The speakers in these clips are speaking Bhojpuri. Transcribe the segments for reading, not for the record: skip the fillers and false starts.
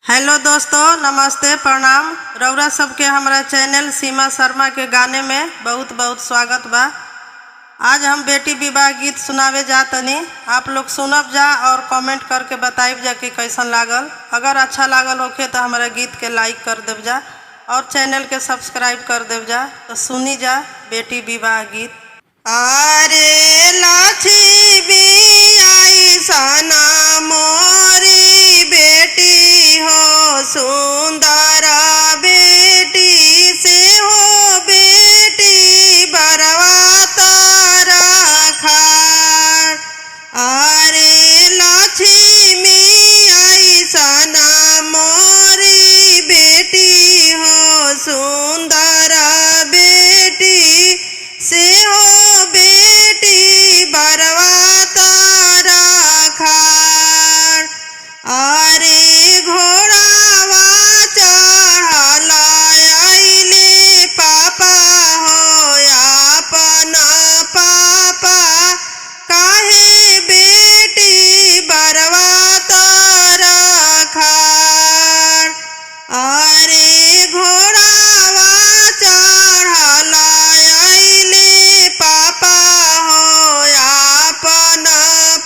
हेलो दोस्तों, नमस्ते, प्रणाम। रउरा सबके हमारा चैनल सीमा शर्मा के गाने में बहुत बहुत स्वागत बा। आज हम बेटी विवाह गीत सुनावे जा तनी। आप लोग सुनब जा और कमेंट करके बताइब जा कि कैसन लागल। अगर अच्छा लागल होखे तो हमारा गीत के लाइक कर देव जा और चैनल के सब्सक्राइब कर देव जा। तो सुनी जा बेटी विवाह गीत। अरे लक्ष्मी आई सना मोरी बेटी हो, सुंदर बेटी से हो बेटी बरवात रखार। अरे लक्ष्मी आई सना मोरी बेटी हो, सुंदर बेटी से हो बेटी बरवात रखार। अरे घोड़ावा चढ़ल आइले पापा हो, अपन पापा काहे बेटी बरवात रखार। अरे घोड़ावा चढ़ल आइले पापा हो, अपन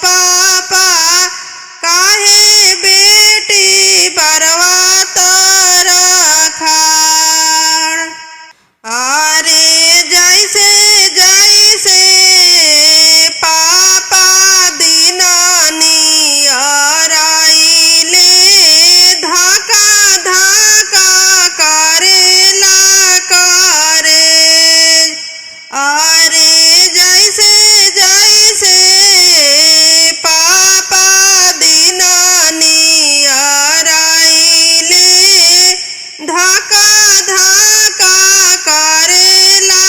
पापा काहे बेटी बरवात रखार। अरे जैसे जैसे पापा दीना नियर आइले, धक्का धक्का करेला करे। अरे जैसे जैसे पापा दीना नियर आइले, धक्का धक्का करेला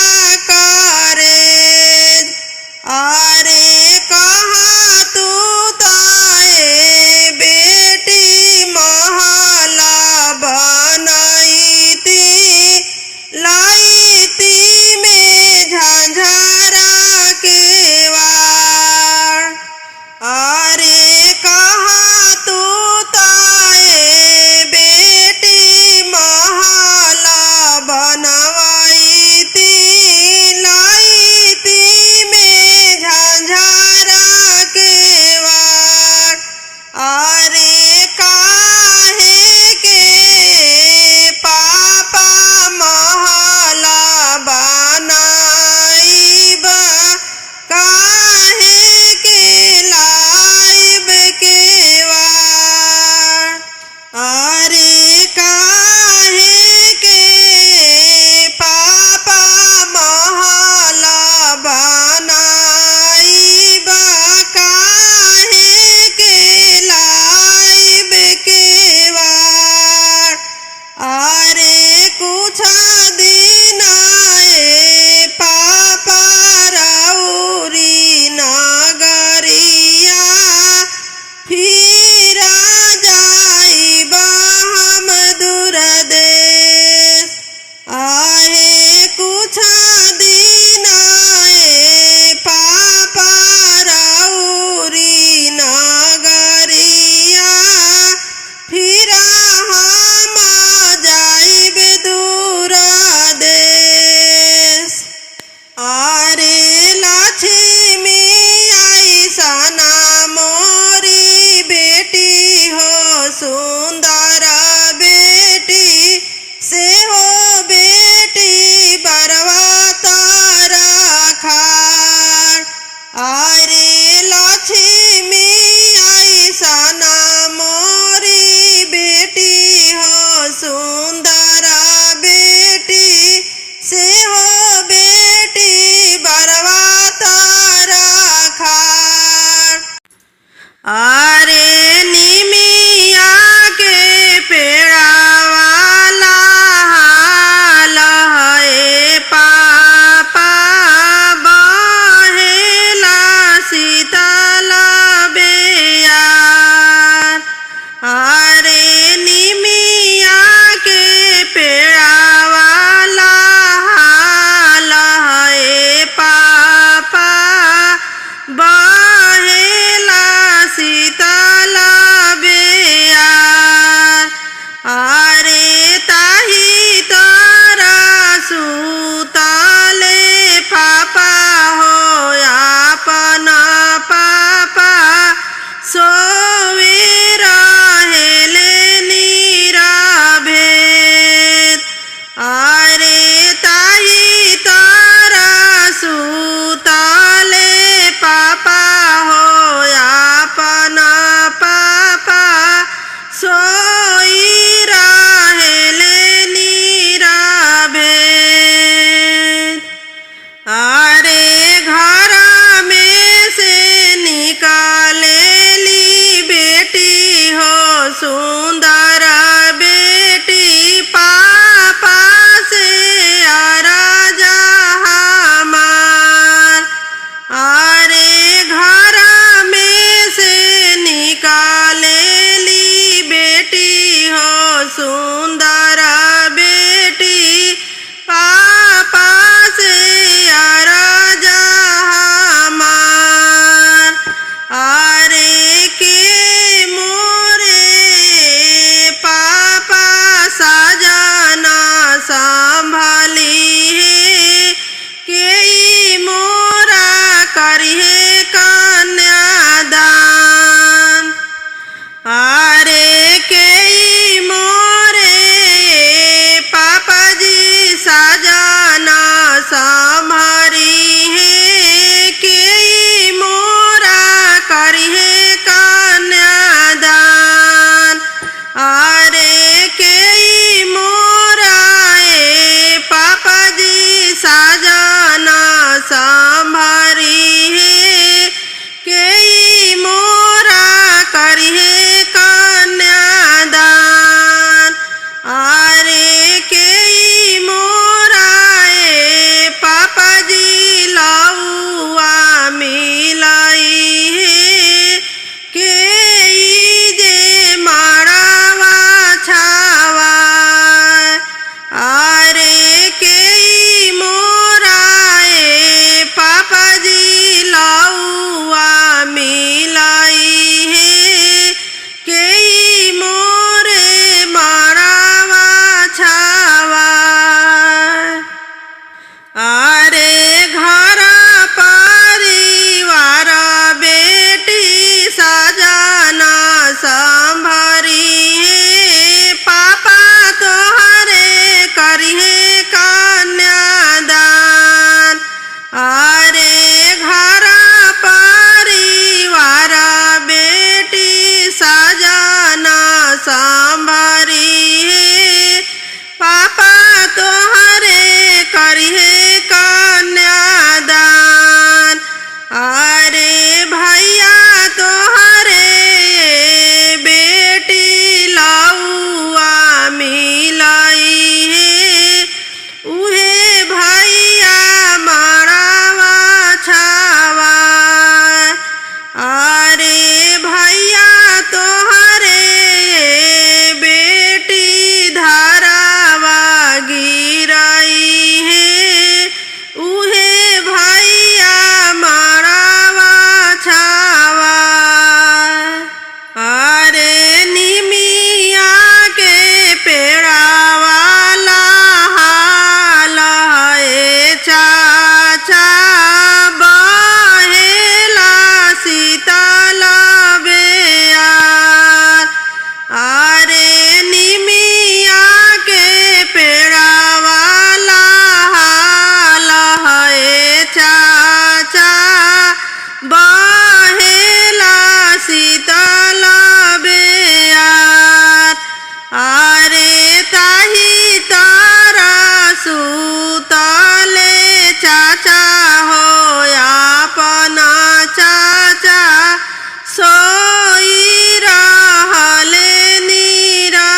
करे। अरे कहाँ तू ताए बेटी महला बनैती, लाइती में झंझरा के वार। अरे कहाँ तू ताए बेटी महला बनवाईती, लाइती में झंझरा के वार। अरे काहे के पापा महला बनाइब, काहे के लाइब के वार। अरे काहे के पापा महला बनाइब, काहे के लाइब के वार। अरे कुछ दिन आए पापा रउरी नगरिया, फिर जाइब हम दूर देश। आहे कुछ दिन आए पापा रउरी नगरिया, फिर हम जाइब दूर देश। अरे लक्ष्मी आई सना मोरी बेटी हो, सुंदर बेटी से हो बेटी बरवात रखार। अरे लक्ष्मी आई सना मोरी बेटी हो, सुंदर बेटी से हो बेटी बरवात रखार। अरे निमिया के पेड़ावा लाल है पापा, बहेला शीतल बेयार। अरे निमिया के पेड़ावा लाल है पापा, बहेला शीतल बेयार। आरे निमिया के पेड़ावाला हाल है चाचा, बहेला शीतल बेयार। आरे ताही तारा सुतले चाचा हो अपना चाचा सोई रहले नीरा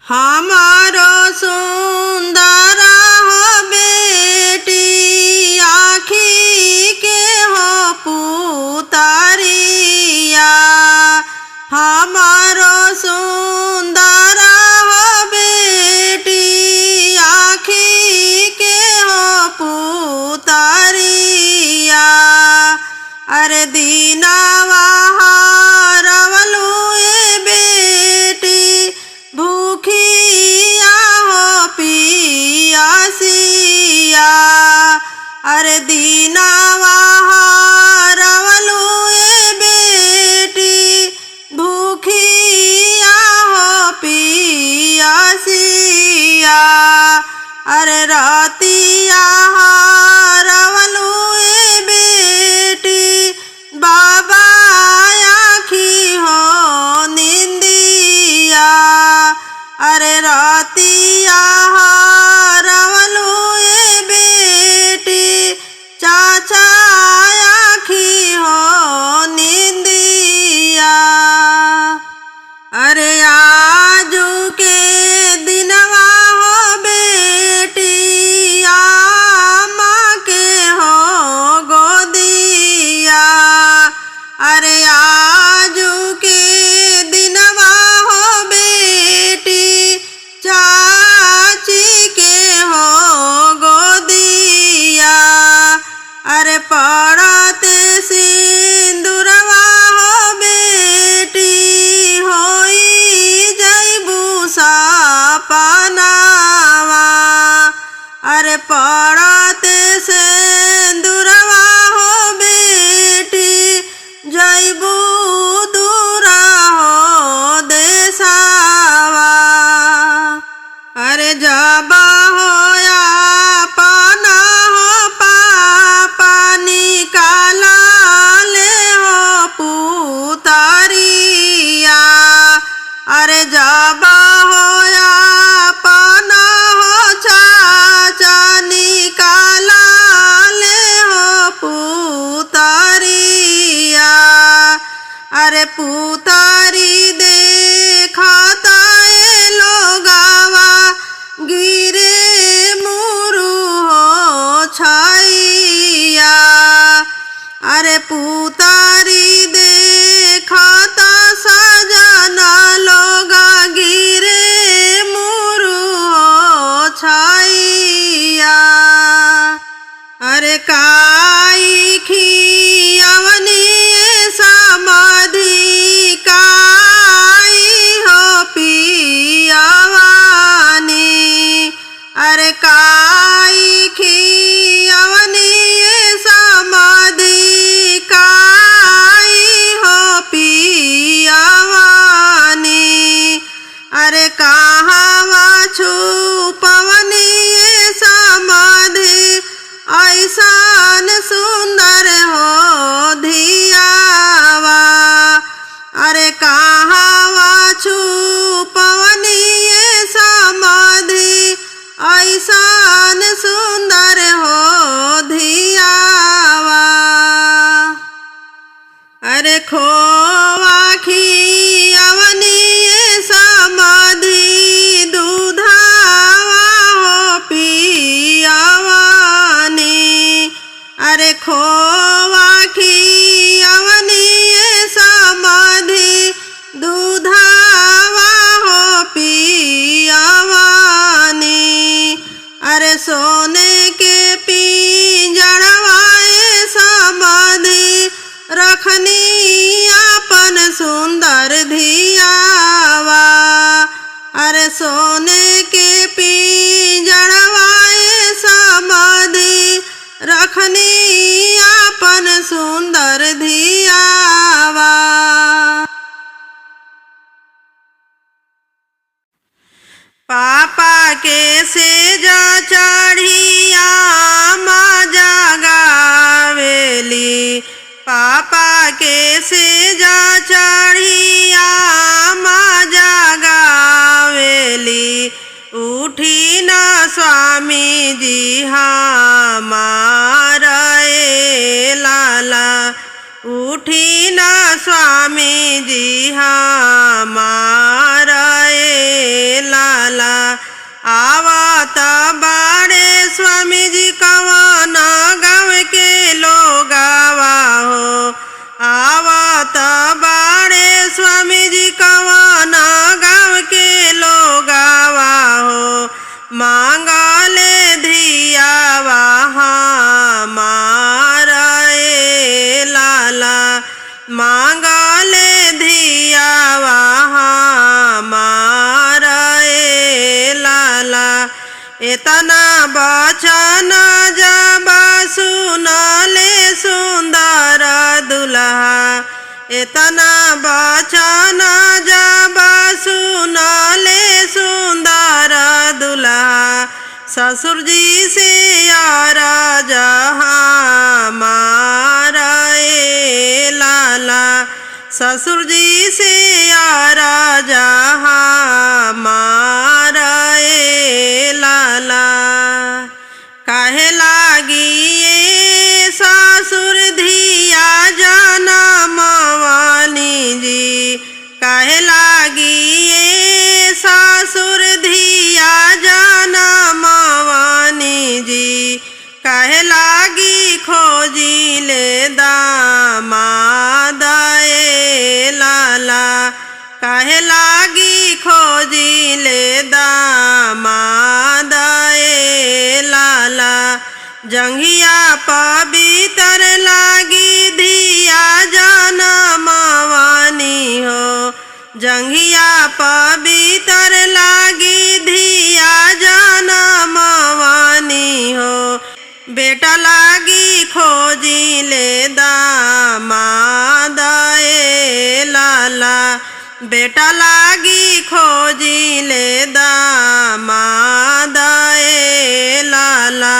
हमारो सुंदर हो बेटी आँखी के हो पुतरिया, हमारो सुंदर हो बेटी आँखी के हो पुतरिया। अरे दीनावा हारवलू ए बेटी भूखिया हो पियासिया। अरे दीनावा हारवलू ए बेटी भूखिया हो पियासिया। अरे रातिया हारवलू ए बेटी बाबा आँखी हो निंदिया। अरे रातिया हारवलू ए बेटी चाचा आँखी हो निंदिया। अरे आजू के दिनवा हो बेटी आमा के हो गोदिया। अरे आजू के दिनवा हो बेटी चाची के हो गोदिया। अरे पड़ते सिंदूरवा हो बेटी होई जइबू सपनावा। अरे पड़ते सिंदूरवा हो बेटी जइबू दूरा हो देसावा। अरे जब होया पाना हो पापा निकाला ले हो पुतरिया। अरे जब होया पाना हो चाचा निकाला ले हो पुतरिया। अरे पुतरी देखता ए लोगावा गिरे मुरु हो छाइया। अरे पुतरी देखता सजना लोगा गिरे मुरु हो छाइया। अरे काई खियावनी समाधि काई हो पियावानी। अरे काई खियावनी समाधि काई हो पियावानी। अरे कहाँवा छुपवनी समाधि ऐसान सुंदर हो धियावा। अरे कहाँवा छुपवनी समाधि ऐसान सुंदर हो धियावा। अरे खोवा खियावनी समाधि दूधावा हो पियावानी। अरे खोवा खियावनी समाधि दूधावा हो पियावानी। अरे सोने के पिंजड़वाए समाधि रखनी अपन सुंदर धियावा। अरे सोने के पिंजड़वाए समाधि रखनी अपन सुंदर धियावा। पापा के सेजा चढ़िया माँ जगावेली। पापा के सेजा चढ़िया माँ जगावेली। उठी न स्वामी जी हमारा ए लाला। उठी न स्वामी जी हमारा ए लाला। एतना बचन जब सुनले सुंदर दुल्हा, एतना बचन जब सुनले सुंदर दुल्हा, ससुर जी से यार जहाँ मारा ए लाला, ससुर जी से यार जहाँ मारा ए लाला। काहे लागी ये ससुर धिया जनमवानी जी, काहे लागी ये ससुर धिया जनमवानी जी, काहे लागी खोजिले दामाद ए लाला, काहे लागी खोजिले दामाद ए लाला। जंघिया पवित्र लागी धिया जनमवानी हो, जंघिया पवित्र लागी धिया जनमवानी हो, बेटा लागी खोजिले दामाद ए लाला, बेटा लागी खोजिले दामाद ए लाला।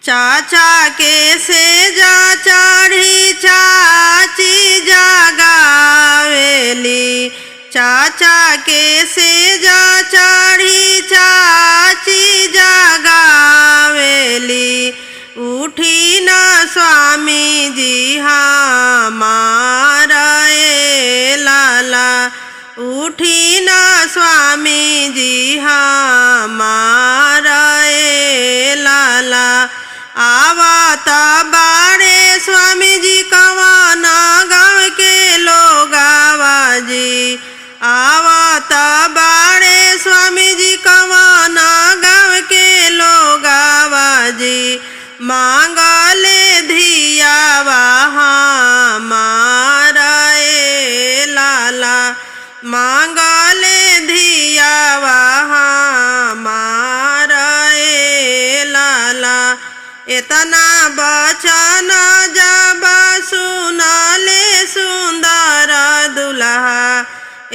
चाचा के सेजा चढ़ी चाची जगावेली, चाचा के सेजा चढ़ी चाची जगावेली, उठी न स्वामी जी हमारा ए लाला, उठी न स्वामी जी हमारा ए लाला। आवत बाड़े स्वामी जी कवाना गाँव के लोग आवाजी, आवत बाड़े स्वामी जी कवाना गाँव के लोग आवाजी, मांगले धिया हमारा ए लाला, मांगले धिया हमारा ए लाला। एतना बचन जब सुनले सुंदर दुल्हा,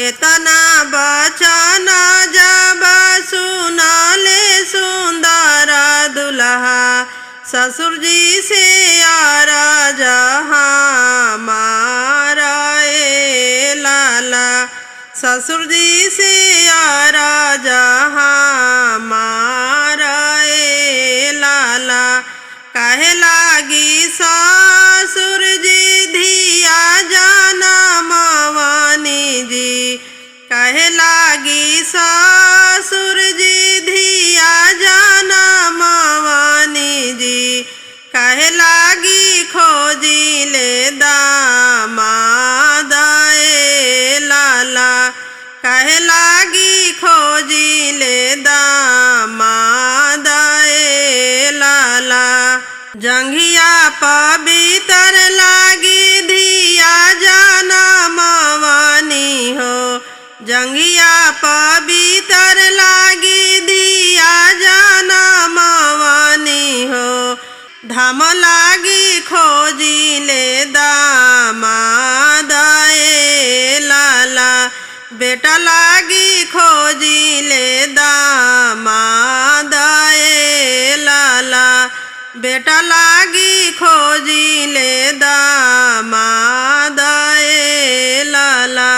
एतना बचन जब सुनले सुंदर दुल्हा, ससुर जी से यार जहाँ मारा ए लाला, ससुर जी से यार जहाँ मारा ए लाला। काहे लागी ससुर जी धिया जनमवानी जी, काहे लागी ससुर जी धिया जनमवानी जी, काहे लागी खोजिले दामाद ए लाला, काहे लागी खोजिले दामाद ए लाला। जंघिया पवित्र लागी धिया जनमवानी हो, जंघिया पवित्र लागी धिया जनमवानी हो, धाम लागी खोजिले दामाद ए लाला, बेटा लागी खोजिले दामाद ए लाला, बेटा लागी खोजिले दामाद ए लाला।